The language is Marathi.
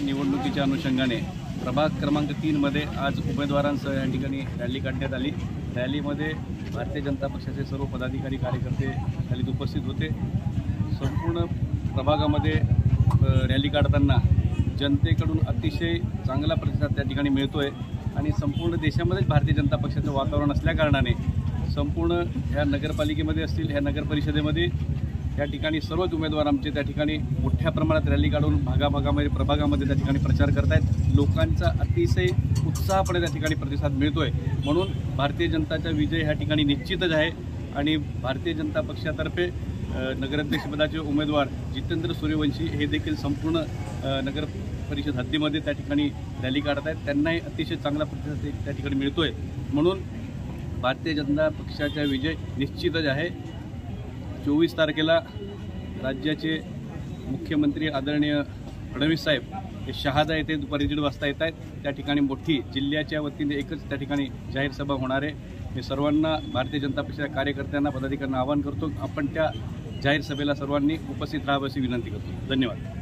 निवडणुकीच्या अनुषंगाने प्रभाग क्रमांक 3 मध्ये आज उमेदवारांसह या ठिकाणी रॅली काढण्यात आली। रॅलीमध्ये भारतीय जनता पक्षाचे सर्व पदाधिकारी कार्यकर्ते रॅलीत उपस्थित होते। संपूर्ण प्रभागामध्ये रॅली काढताना जनतेकडून अतिशय चांगला प्रतिसाद त्या ठिकाणी मिळतोय आणि संपूर्ण देशामध्ये भारतीय जनता पक्षाचं वातावरण असल्याकारणाने संपूर्ण ह्या नगरपालिकेमध्ये असतील ह्या नगर परिषदेमध्ये त्या ठिकाणी सर्वच उमेदवार आमचे त्या ठिकाणी मोठ्या प्रमाणात रॅली काढून भागाभागामध्ये प्रभागामध्ये त्या ठिकाणी प्रचार करतायत। लोकांचा अतिशय उत्साहपणे त्या ठिकाणी प्रतिसाद मिळतोय, म्हणून भारतीय जनताचा विजय ह्या ठिकाणी निश्चितच आहे आणि भारतीय जनता पक्षातर्फे नगराध्यक्षपदाचे उमेदवार जितेंद्र सूर्यवंशी हे देखील संपूर्ण नगर परिषद हद्दीमध्ये त्या ठिकाणी रॅली काढत आहेत। त्यांनाही अतिशय चांगला प्रतिसाद त्या ठिकाणी मिळतोय, म्हणून भारतीय जनता पक्षाचा विजय निश्चितच आहे। 24 तारखेला राज्याचे मुख्यमंत्री आदरणीय फडणवीस साहेब हे शहादा येथे दुपारी 1:30 वाजता येत आहेत। त्या ठिकाणी मोठी जिल्ह्याच्या वतीने एकच त्या ठिकाणी जाहीर सभा होणार आहे। मी सर्वांना भारतीय जनता पक्षाच्या कार्यकर्त्यांना पदाधिकाऱ्यांना आवाहन करतो, आपण त्या जाहीर सभेला सर्वांनी उपस्थित राहावं अशी विनंती करतो। धन्यवाद।